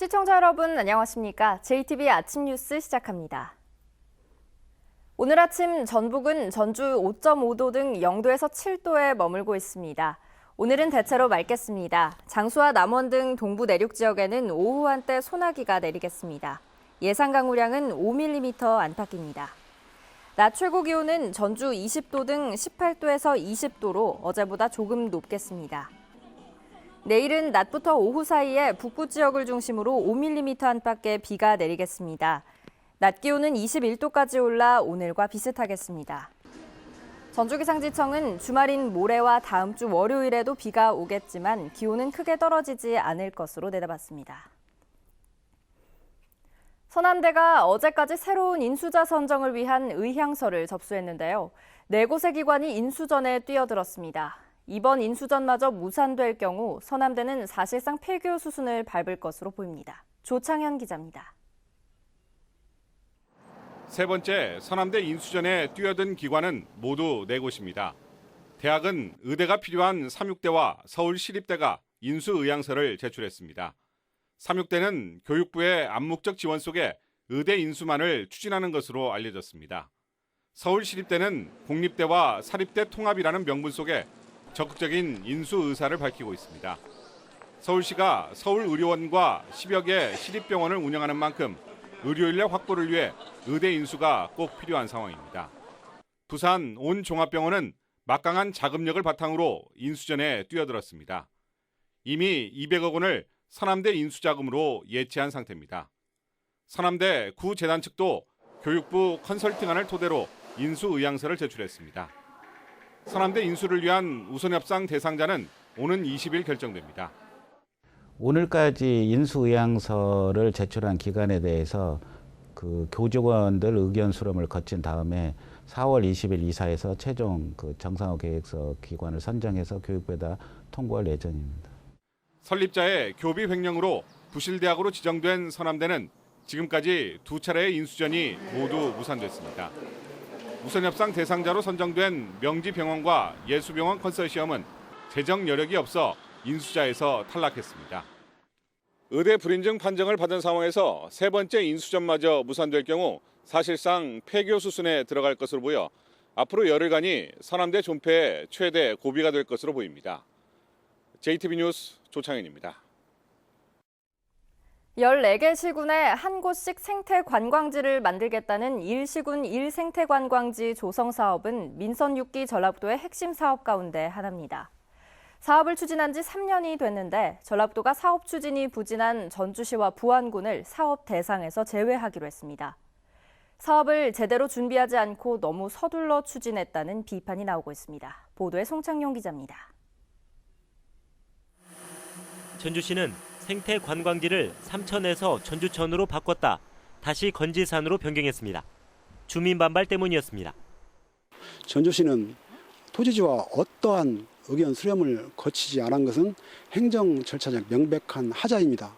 시청자 여러분 안녕하십니까? JTBC 아침 뉴스 시작합니다. 오늘 아침 전북은 전주 5.5도 등 0도에서 7도에 머물고 있습니다. 오늘은 대체로 맑겠습니다. 장수와 남원 등 동부 내륙 지역에는 오후 한때 소나기가 내리겠습니다. 예상 강우량은 5mm 안팎입니다. 낮 최고 기온은 전주 20도 등 18도에서 20도로 어제보다 조금 높겠습니다. 내일은 낮부터 오후 사이에 북부 지역을 중심으로 5mm 안팎의 비가 내리겠습니다. 낮 기온은 21도까지 올라 오늘과 비슷하겠습니다. 전주기상지청은 주말인 모레와 다음 주 월요일에도 비가 오겠지만 기온은 크게 떨어지지 않을 것으로 내다봤습니다. 서남대가 어제까지 새로운 인수자 선정을 위한 의향서를 접수했는데요. 4곳의 기관이 인수전에 뛰어들었습니다. 이번 인수전마저 무산될 경우 서남대는 사실상 폐교 수순을 밟을 것으로 보입니다. 조창현 기자입니다. 세 번째 서남대 인수전에 뛰어든 기관은 모두 4곳입니다. 대학은 의대가 필요한 삼육대와 서울시립대가 인수 의향서를 제출했습니다. 삼육대는 교육부의 암묵적 지원 속에 의대 인수만을 추진하는 것으로 알려졌습니다. 서울시립대는 공립대와 사립대 통합이라는 명분 속에 적극적인 인수 의사를 밝히고 있습니다. 서울시가 서울의료원과 10여 개 시립병원을 운영하는 만큼 의료인력 확보를 위해 의대 인수가 꼭 필요한 상황입니다. 부산 온종합병원은 막강한 자금력을 바탕으로 인수전에 뛰어들었습니다. 이미 200억 원을 서남대 인수자금으로 예치한 상태입니다. 서남대 구재단 측도 교육부 컨설팅안을 토대로 인수 의향서를 제출했습니다. 서남대 인수를 위한 우선협상 대상자는 오는 20일 결정됩니다. 오늘까지 인수의향서를 제출한 기관에 대해서 그 교직원들 의견 수렴을 거친 다음에 4월 20일 이사에서 최종 정상화 계획서 기관을 선정해서 교육부에다 통보할 예정입니다. 설립자의 교비 횡령으로 부실대학으로 지정된 서남대는 지금까지 2차례의 인수전이 모두 무산됐습니다. 우선협상 대상자로 선정된 명지병원과 예수병원 컨소시엄은 재정 여력이 없어 인수자에서 탈락했습니다. 의대 불인증 판정을 받은 상황에서 세 번째 인수전마저 무산될 경우 사실상 폐교 수순에 들어갈 것으로 보여 앞으로 열흘간이 서남대 존폐의 최대 고비가 될 것으로 보입니다. JTBC 뉴스 조창현입니다. 14개 시군에 한 곳씩 생태관광지를 만들겠다는 1시군 1생태관광지 조성 사업은 민선 6기 전라북도의 핵심 사업 가운데 하나입니다. 사업을 추진한 지 3년이 됐는데 전라북도가 사업 추진이 부진한 전주시와 부안군을 사업 대상에서 제외하기로 했습니다. 사업을 제대로 준비하지 않고 너무 서둘러 추진했다는 비판이 나오고 있습니다. 보도에 송창용 기자입니다. 전주시는 생태관광지를 삼천에서 전주천으로 바꿨다 다시 건지산으로 변경했습니다. 주민 반발 때문이었습니다. 전주시는 토지주와 어떠한 의견 수렴을 거치지 않은 것은 행정 절차적 명백한 하자입니다.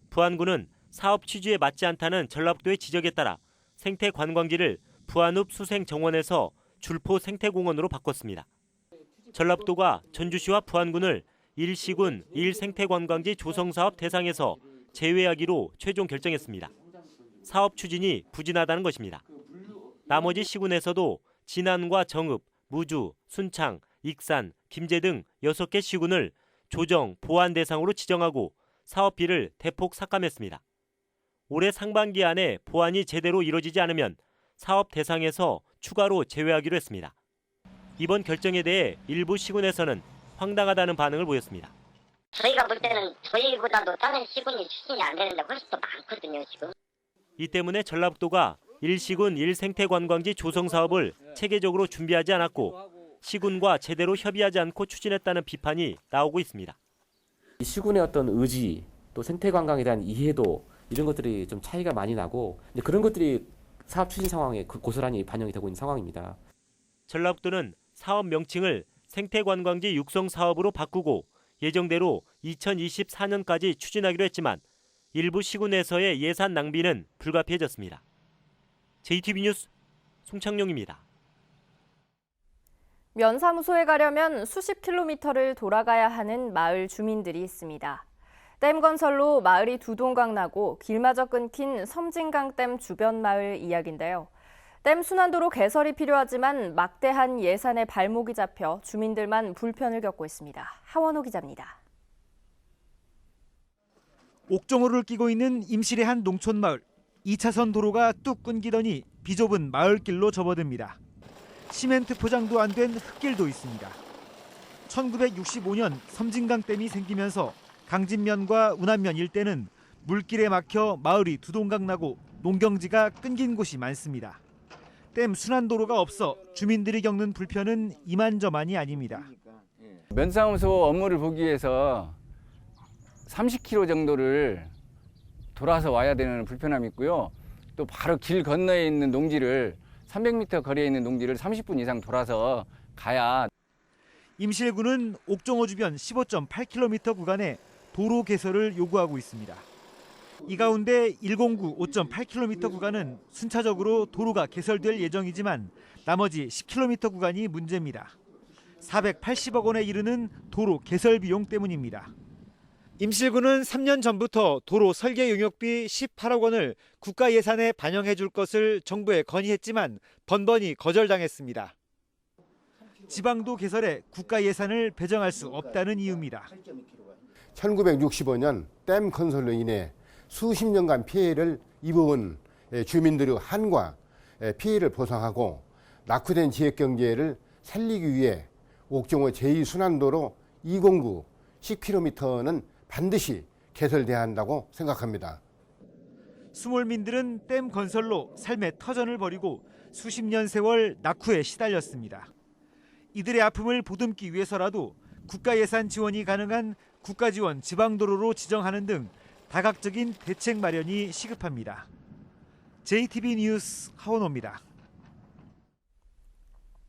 부안군은 사업 취지에 맞지 않다는 전라북도의 지적에 따라 생태관광지를 부안읍 수생정원에서 줄포 생태공원으로 바꿨습니다. 전라북도가 전주시와 부안군을 1시군 1생태관광지 조성사업 대상에서 제외하기로 최종 결정했습니다. 사업 추진이 부진하다는 것입니다. 나머지 시군에서도 진안과 정읍, 무주, 순창, 익산, 김제 등 6개 시군을 조정, 보완 대상으로 지정하고 사업비를 대폭 삭감했습니다. 올해 상반기 안에 보완이 제대로 이뤄지지 않으면 사업 대상에서 추가로 제외하기로 했습니다. 이번 결정에 대해 일부 시군에서는 황당하다는 반응을 보였습니다. 저희가 볼 때는 저희보다도 다른 시군이 추진이 안 되는데 훨씬 더 많거든요, 지금. 이 때문에 전라북도가 1시군 1생태관광지 조성 사업을 체계적으로 준비하지 않았고 시군과 제대로 협의하지 않고 추진했다는 비판이 나오고 있습니다. 시군의 어떤 의지, 또 생태관광에 대한 이해도 이런 것들이 좀 차이가 많이 나고 그런 것들이 사업 추진 상황에 고스란히 반영이 되고 있는 상황입니다. 전라북도는 사업 명칭을 생태관광지 육성 사업으로 바꾸고 예정대로 2024년까지 추진하기로 했지만 일부 시군에서의 예산 낭비는 불가피해졌습니다. JTBC 뉴스 송창용입니다. 면사무소에 가려면 수십 킬로미터를 돌아가야 하는 마을 주민들이 있습니다. 댐 건설로 마을이 두 동강 나고 길마저 끊긴 섬진강댐 주변 마을 이야기인데요. 댐 순환도로 개설이 필요하지만 막대한 예산에 발목이 잡혀 주민들만 불편을 겪고 있습니다. 하원호 기자입니다. 옥정호를 끼고 있는 임실의 한 농촌 마을. 2차선 도로가 뚝 끊기더니 비좁은 마을길로 접어듭니다. 시멘트 포장도 안 된 흙길도 있습니다. 1965년 섬진강댐이 생기면서 강진면과 운안면 일대는 물길에 막혀 마을이 두 동강 나고 농경지가 끊긴 곳이 많습니다. 댐 순환도로가 없어 주민들이 겪는 불편은 이만저만이 아닙니다. 면사무소 업무를 보기 위해서 30km 정도를 돌아서 와야 되는 불편함이 있고요. 또 바로 길 건너에 있는 농지를 300m 거리에 있는 농지를 30분 이상 돌아서 가야. 임실군은 옥정호 주변 15.8km 구간에 도로 개설을 요구하고 있습니다. 이 가운데 109 5.8km 구간은 순차적으로 도로가 개설될 예정이지만 나머지 10km 구간이 문제입니다. 480억 원에 이르는 도로 개설 비용 때문입니다. 임실군은 3년 전부터 도로 설계 용역비 18억 원을 국가 예산에 반영해 줄 것을 정부에 건의했지만 번번이 거절당했습니다. 지방도 개설에 국가 예산을 배정할 수 없다는 이유입니다. 1965년 댐 건설로 인해 수십 년간 피해를 입어온 주민들의 한과 피해를 보상하고 낙후된 지역 경제를 살리기 위해 옥정호 제2순환도로 209 10km는 반드시 개설돼야 한다고 생각합니다. 수몰민들은 댐 건설로 삶의 터전을 벌이고 수십 년 세월 낙후에 시달렸습니다. 이들의 아픔을 보듬기 위해서라도 국가 예산 지원이 가능한 국가지원 지방도로로 지정하는 등 다각적인 대책 마련이 시급합니다. JTB 뉴스 하원호입니다.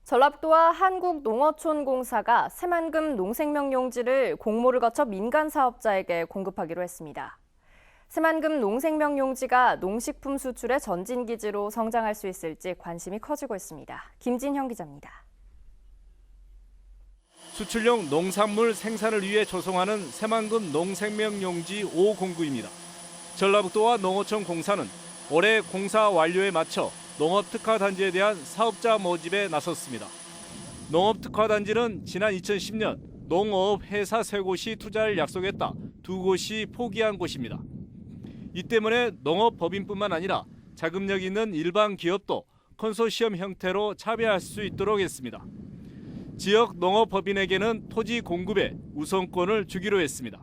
전라북도와 한국농어촌공사가 새만금 농생명용지를 공모를 거쳐 민간 사업자에게 공급하기로 했습니다. 새만금 농생명용지가 농식품 수출의 전진기지로 성장할 수 있을지 관심이 커지고 있습니다. 김진형 기자입니다. 수출용 농산물 생산을 위해 조성하는 새만금 농생명용지 5공구입니다. 전라북도와 농어촌공사는 올해 공사 완료에 맞춰 농업특화단지에 대한 사업자 모집에 나섰습니다. 농업특화단지는 지난 2010년 농어업회사 3곳이 투자를 약속했다 2곳이 포기한 곳입니다. 이 때문에 농업법인뿐만 아니라 자금력 있는 일반 기업도 컨소시엄 형태로 참여할 수 있도록 했습니다. 지역 농업법인에게는 토지 공급에 우선권을 주기로 했습니다.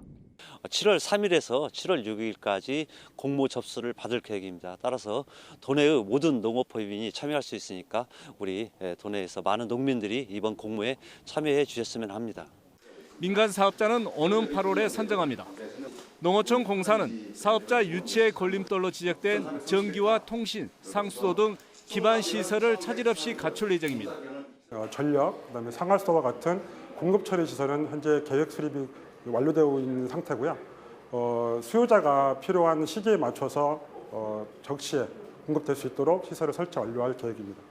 7월 3일에서 7월 6일까지 공모 접수를 받을 계획입니다. 따라서 도내의 모든 농업법인이 참여할 수 있으니까 우리 도내에서 많은 농민들이 이번 공모에 참여해 주셨으면 합니다. 민간 사업자는 오는 8월에 선정합니다. 농어촌 공사는 사업자 유치의 걸림돌로 지적된 전기와 통신, 상수도 등 기반 시설을 차질 없이 갖출 예정입니다. 전력, 그다음에 상할소와 같은 공급 처리 시설은 현재 계획 수립이 완료되어 있는 상태고요. 수요자가 필요한 시기에 맞춰서 적시에 공급될 수 있도록 시설을 설치 완료할 계획입니다.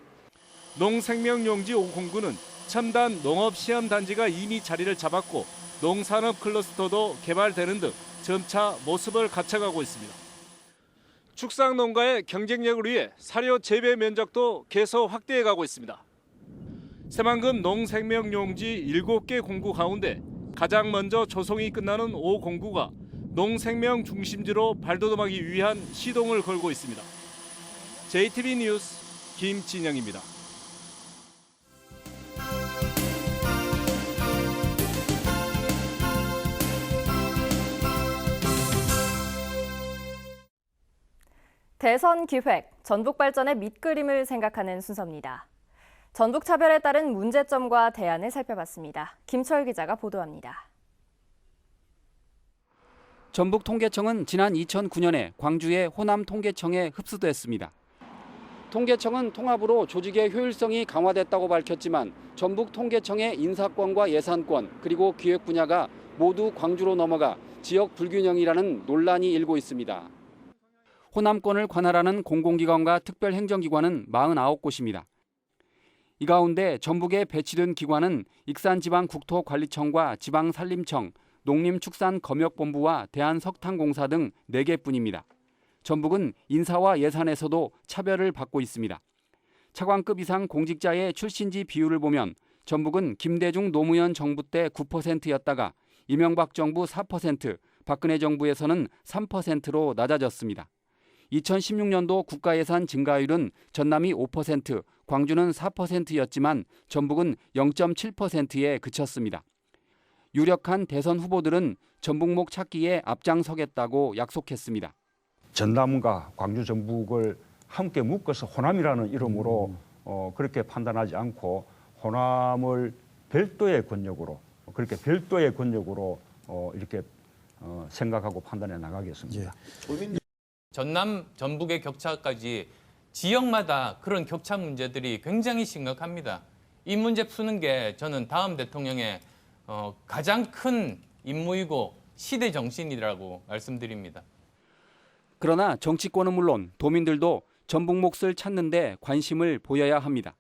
농생명용지 5공구는 첨단 농업시험단지가 이미 자리를 잡았고 농산업 클러스터도 개발되는 등 점차 모습을 갖춰가고 있습니다. 축산농가의 경쟁력을 위해 사료 재배 면적도 계속 확대해가고 있습니다. 새만금 농생명용지 7개 공구 가운데 가장 먼저 조성이 끝나는 5공구가 농생명 중심지로 발돋움하기 위한 시동을 걸고 있습니다. JTB 뉴스 김진영입니다. 대선 기획, 전북 발전의 밑그림을 생각하는 순서입니다. 전북 차별에 따른 문제점과 대안을 살펴봤습니다. 김철 기자가 보도합니다. 전북통계청은 지난 2009년에 광주의 호남통계청에 흡수됐습니다. 통계청은 통합으로 조직의 효율성이 강화됐다고 밝혔지만 전북통계청의 인사권과 예산권 그리고 기획 분야가 모두 광주로 넘어가 지역 불균형이라는 논란이 일고 있습니다. 호남권을 관할하는 공공기관과 특별행정기관은 49곳입니다. 이 가운데 전북에 배치된 기관은 익산지방국토관리청과 지방산림청, 농림축산검역본부와 대한석탄공사 등 4개뿐입니다. 전북은 인사와 예산에서도 차별을 받고 있습니다. 차관급 이상 공직자의 출신지 비율을 보면 전북은 김대중 노무현 정부 때 9%였다가 이명박 정부 4%, 박근혜 정부에서는 3%로 낮아졌습니다. 2016년도 국가예산 증가율은 전남이 5%, 광주는 4%였지만 전북은 0.7%에 그쳤습니다. 유력한 대선 후보들은 전북목 찾기에 앞장서겠다고 약속했습니다. 전남과 광주 전북을 함께 묶어서 호남이라는 이름으로 그렇게 판단하지 않고 호남을 별도의 권력으로 이렇게 생각하고 판단해 나가겠습니다. 전남, 전북의 격차까지 지역마다 그런 격차 문제들이 굉장히 심각합니다. 이 문제 푸는 게 저는 다음 대통령의 가장 큰 임무이고 시대 정신이라고 말씀드립니다. 그러나 정치권은 물론 도민들도 전북 몫을 찾는 데 관심을 보여야 합니다.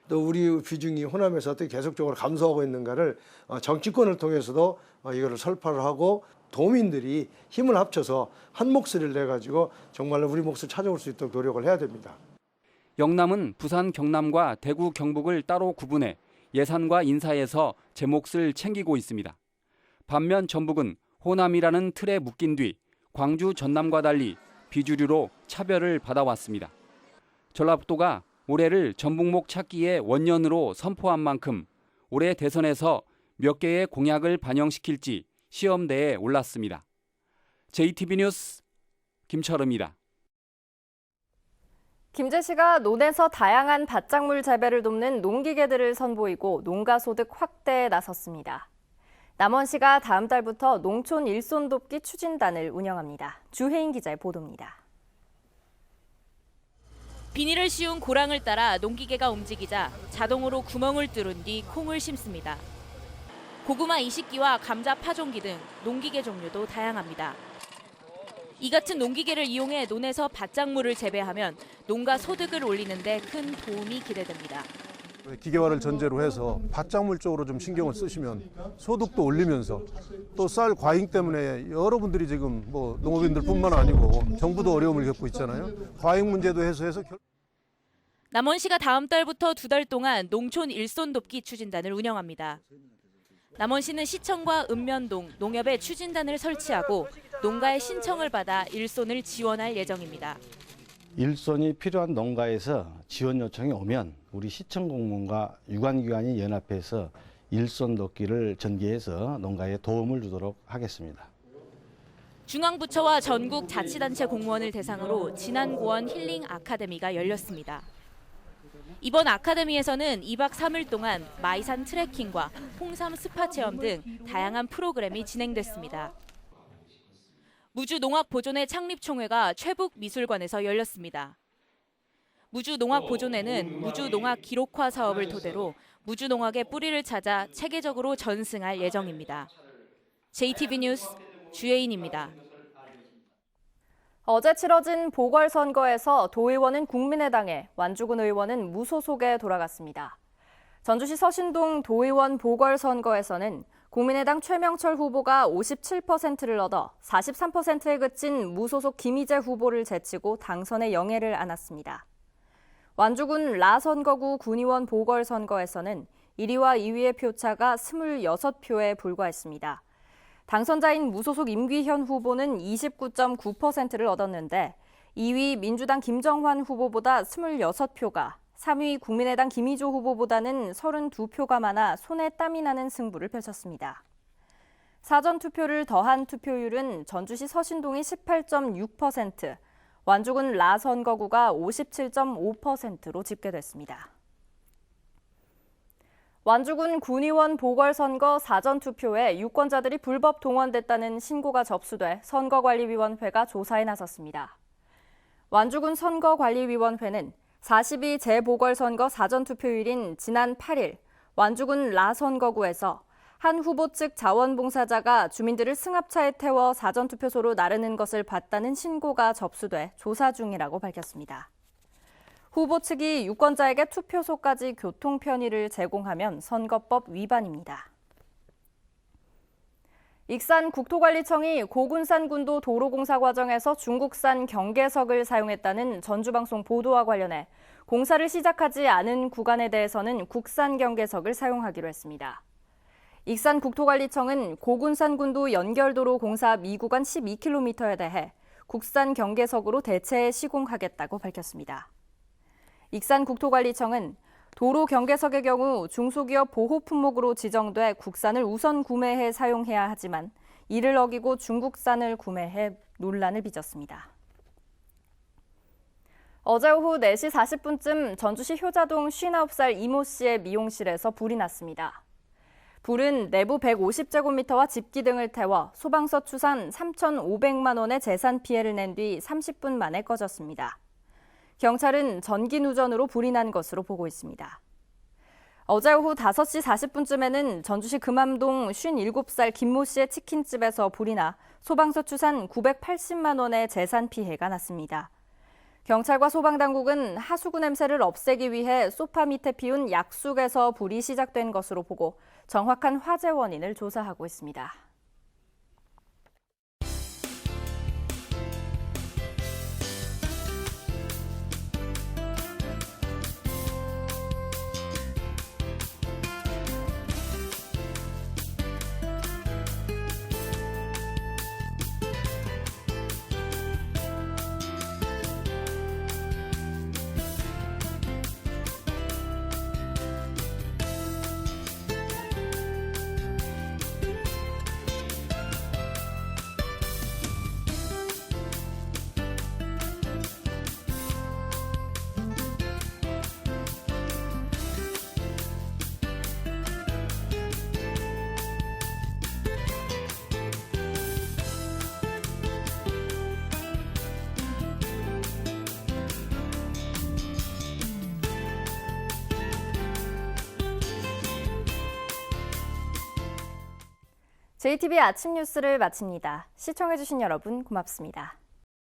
또 우리 비중이 호남에서 어떻게 계속적으로 감소하고 있는가를 정치권을 통해서도 이거를 설파를 하고 도민들이 힘을 합쳐서 한 목소리를 내가지고 정말로 우리 몫을 찾아올 수 있도록 노력을 해야 됩니다. 영남은 부산 경남과 대구 경북을 따로 구분해 예산과 인사에서 제 몫을 챙기고 있습니다. 반면 전북은 호남이라는 틀에 묶인 뒤 광주 전남과 달리 비주류로 차별을 받아왔습니다. 전라북도가 올해를 전북목 찾기의 원년으로 선포한 만큼 올해 대선에서 몇 개의 공약을 반영시킬지 시험대에 올랐습니다. JTB 뉴스 김철음입니다. 김제시가 논에서 다양한 밭작물 재배를 돕는 농기계들을 선보이고 농가소득 확대에 나섰습니다. 남원시가 다음 달부터 농촌 일손 돕기 추진단을 운영합니다. 주혜인 기자의 보도입니다. 비닐을 씌운 고랑을 따라 농기계가 움직이자 자동으로 구멍을 뚫은 뒤 콩을 심습니다. 고구마 이식기와 감자 파종기 등 농기계 종류도 다양합니다. 이 같은 농기계를 이용해 논에서 밭작물을 재배하면 농가 소득을 올리는 데 큰 도움이 기대됩니다. 기계화를 전제로 해서 밭작물 쪽으로 좀 신경을 쓰시면 소득도 올리면서 또 쌀 과잉 때문에 여러분들이 지금 뭐 농업인들뿐만 아니고 정부도 어려움을 겪고 있잖아요. 과잉 문제도 해소해서 남원시가 다음 달부터 2달 동안 농촌 일손 돕기 추진단을 운영합니다. 남원시는 시청과 읍면동, 농협에 추진단을 설치하고 농가의 신청을 받아 일손을 지원할 예정입니다. 일손이 필요한 농가에서 지원 요청이 오면 우리 시청 공무원과 유관기관이 연합해서 일손 돕기를 전개해서 농가에 도움을 주도록 하겠습니다. 중앙부처와 전국 자치단체 공무원을 대상으로 진안고원 힐링 아카데미가 열렸습니다. 이번 아카데미에서는 2박 3일 동안 마이산 트레킹과 홍삼 스파 체험 등 다양한 프로그램이 진행됐습니다. 무주농악보존회 창립총회가 최북미술관에서 열렸습니다. 무주농악보존회는 무주농악 기록화 사업을 토대로 무주농악의 뿌리를 찾아 체계적으로 전승할 예정입니다. JTB 뉴스 주혜인입니다. 어제 치러진 보궐선거에서 도의원은 국민의당에, 완주군 의원은 무소속에 돌아갔습니다. 전주시 서신동 도의원 보궐선거에서는 국민의당 최명철 후보가 57%를 얻어 43%에 그친 무소속 김희재 후보를 제치고 당선의 영예를 안았습니다. 완주군 라선거구 군의원 보궐선거에서는 1위와 2위의 표차가 26표에 불과했습니다. 당선자인 무소속 임귀현 후보는 29.9%를 얻었는데 2위 민주당 김정환 후보보다 26표가, 3위 국민의당 김희조 후보보다는 32표가 많아 손에 땀이 나는 승부를 펼쳤습니다. 사전투표를 더한 투표율은 전주시 서신동이 18.6%, 완주군 라선거구가 57.5%로 집계됐습니다. 완주군 군의원 보궐선거 사전투표에 유권자들이 불법 동원됐다는 신고가 접수돼 선거관리위원회가 조사에 나섰습니다. 완주군 선거관리위원회는 42 재보궐선거 사전투표일인 지난 8일 완주군 라선거구에서 한 후보 측 자원봉사자가 주민들을 승합차에 태워 사전투표소로 나르는 것을 봤다는 신고가 접수돼 조사 중이라고 밝혔습니다. 후보 측이 유권자에게 투표소까지 교통 편의를 제공하면 선거법 위반입니다. 익산 국토관리청이 고군산군도 도로공사 과정에서 중국산 경계석을 사용했다는 전주방송 보도와 관련해 공사를 시작하지 않은 구간에 대해서는 국산 경계석을 사용하기로 했습니다. 익산 국토관리청은 고군산군도 연결도로 공사 미구간 12km에 대해 국산 경계석으로 대체 시공하겠다고 밝혔습니다. 익산 국토관리청은 도로 경계석의 경우 중소기업 보호 품목으로 지정돼 국산을 우선 구매해 사용해야 하지만 이를 어기고 중국산을 구매해 논란을 빚었습니다. 어제 오후 4시 40분쯤 전주시 효자동 59살 이모 씨의 미용실에서 불이 났습니다. 불은 내부 150제곱미터와 집기 등을 태워 소방서 추산 3,500만 원의 재산 피해를 낸 뒤 30분 만에 꺼졌습니다. 경찰은 전기 누전으로 불이 난 것으로 보고 있습니다. 어제 오후 5시 40분쯤에는 전주시 금암동 57살 김모 씨의 치킨집에서 불이 나 소방서 추산 980만 원의 재산 피해가 났습니다. 경찰과 소방당국은 하수구 냄새를 없애기 위해 소파 밑에 피운 약숙에서 불이 시작된 것으로 보고 정확한 화재 원인을 조사하고 있습니다. JTBC 아침 뉴스를 마칩니다. 시청해주신 여러분 고맙습니다.